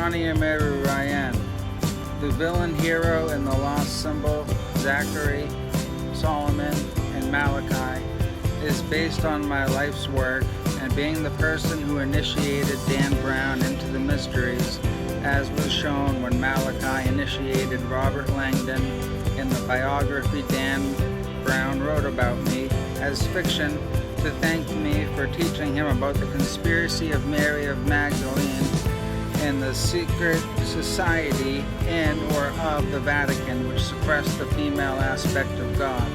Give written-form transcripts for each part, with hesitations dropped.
Johnny Emeru Ryan, the villain hero in the lost symbol, Zachary, Solomon, and Malachi, is based on my life's work and being the person who initiated Dan Brown into the mysteries, as was shown when Malachi initiated Robert Langdon in the biography Dan Brown wrote about me as fiction to thank me for teaching him about the conspiracy of Mary of Magdalene and the secret society in or of the Vatican which suppressed the female aspect of God.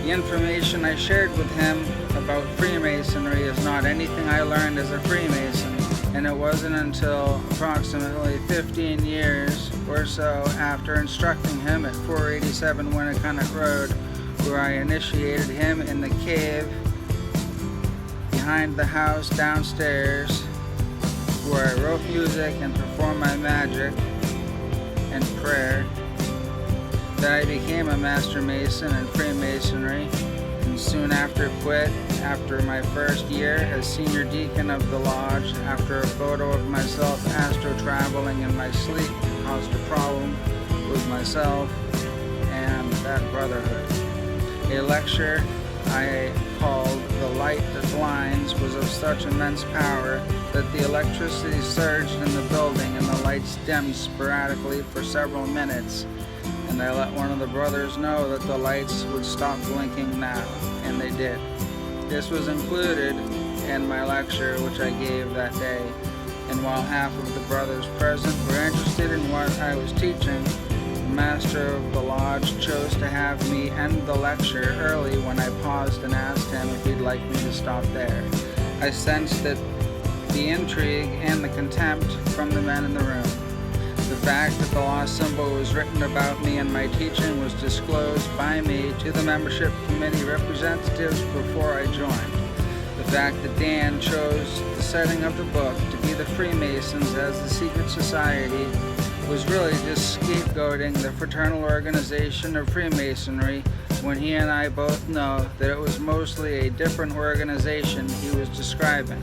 The information I shared with him about Freemasonry is not anything I learned as a Freemason, and it wasn't until approximately 15 years or so after instructing him at 487 Winnacunnet Road, where I initiated him in the cave behind the house downstairs, where I wrote music and performed my magic and prayer, that I became a Master Mason in Freemasonry, and soon after quit after my first year as Senior Deacon of the Lodge after a photo of myself astro-traveling in my sleep caused a problem with myself and that brotherhood. A lecture I called The Light That Blinds was of such immense power that the electricity surged in the building and the lights dimmed sporadically for several minutes, and I let one of the brothers know that the lights would stop blinking now, and they did. This was included in my lecture which I gave that day, and while half of the brothers present were interested in what I was teaching, the master of the lodge chose to have me end the lecture early when I paused and asked him if he'd like me to stop there. I sensed that the intrigue and the contempt from the men in the room. The fact that the lost symbol was written about me and my teaching was disclosed by me to the membership committee representatives before I joined. The fact that Dan chose the setting of the book to be the Freemasons as the secret society was really just scapegoating the fraternal organization of Freemasonry when he and I both know that it was mostly a different organization he was describing.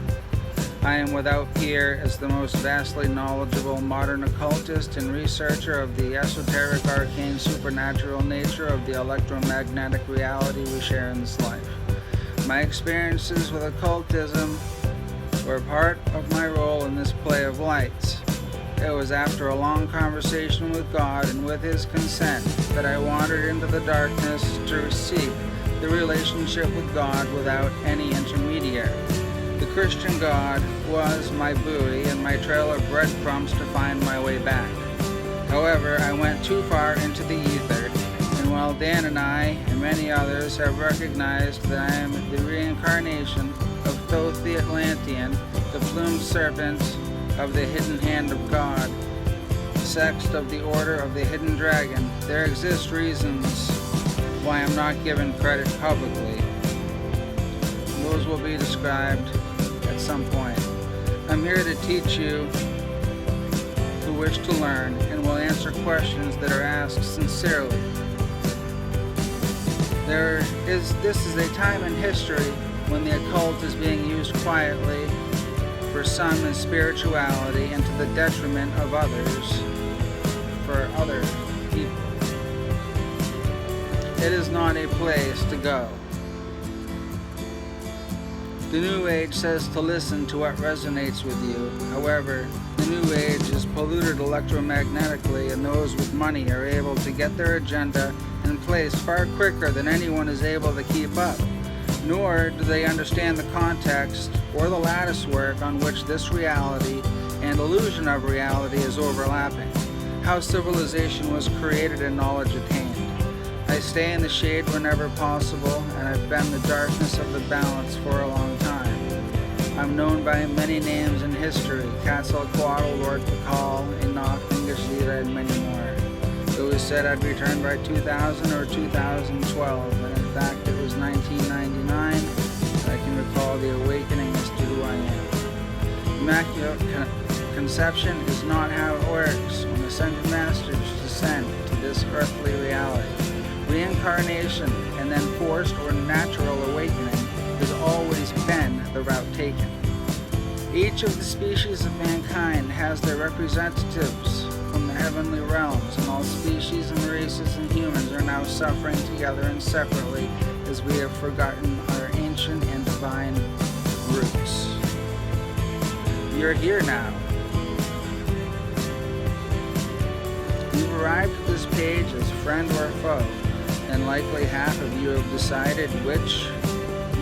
I am without peer as the most vastly knowledgeable modern occultist and researcher of the esoteric, arcane, supernatural nature of the electromagnetic reality we share in this life. My experiences with occultism were part of my role in this play of lights. It was after a long conversation with God and with His consent that I wandered into the darkness to seek the relationship with God without any intermediary. The Christian God was my buoy and my trail of breadcrumbs to find my way back. However, I went too far into the ether, and while Dan and I and many others have recognized that I am the reincarnation of Thoth the Atlantean, the plumed serpent of the hidden hand of God, sext of the order of the hidden dragon, there exist reasons why I'm not given credit publicly. Those will be described at some point. I'm here to teach you who wish to learn and will answer questions that are asked sincerely. This is a time in history when the occult is being used quietly for some in spirituality and to the detriment of others for other people. It is not a place to go. The New Age says to listen to what resonates with you. However, the New Age is polluted electromagnetically, and those with money are able to get their agenda in place far quicker than anyone is able to keep up. Nor do they understand the context or the lattice work on which this reality and illusion of reality is overlapping, how civilization was created and knowledge attained. I stay in the shade whenever possible, and I've been the darkness of the balance for a long time. I'm known by many names in history: Quetzalcoatl, Lord Pakal, Enoch, Ingashira, and many more. It was said I'd return by 2000 or 2012, and in fact it was 1999. I can recall the awakening as to who I am. Immaculate conception is not how it works when ascended masters descend to this earthly reality. Reincarnation and then forced or natural awakening has always been the route taken. Each of the species of mankind has their representatives from the heavenly realms, and all species and races and humans are now suffering together and separately as we have forgotten our ancient and divine roots. You're here now. You've arrived at this page as friend or foe, and likely half of you have decided which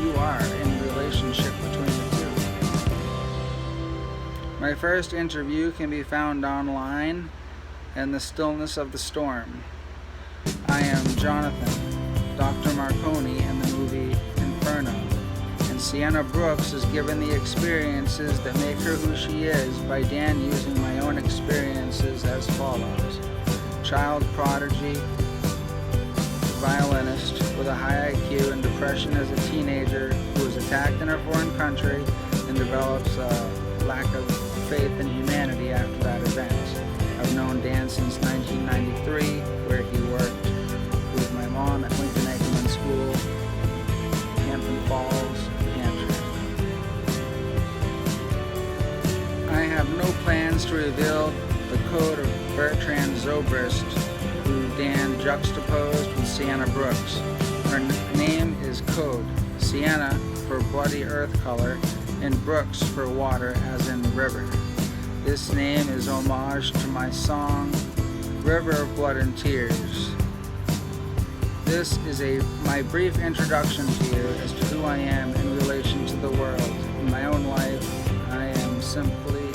you are in relationship between the two. My first interview can be found online in the stillness of the storm. I am Jonathan, Dr. Marconi in the movie Inferno, and Sienna Brooks is given the experiences that make her who she is by Dan using my own experiences as follows. Child prodigy, violinist with a high IQ and depression as a teenager who was attacked in a foreign country and develops a lack of faith in humanity after that event. I've known Dan since 1993, where he worked with my mom at Lincoln Eggman School, Hampton Falls, New Hampshire. I have no plans to reveal the code of Bertrand Zobrist, who Dan juxtaposed with Sienna Brooks. Her name is Code, Sienna for bloody earth color, and Brooks for water as in river. This name is homage to my song, River of Blood and Tears. This is my brief introduction to you as to who I am in relation to the world. In my own life, I am simply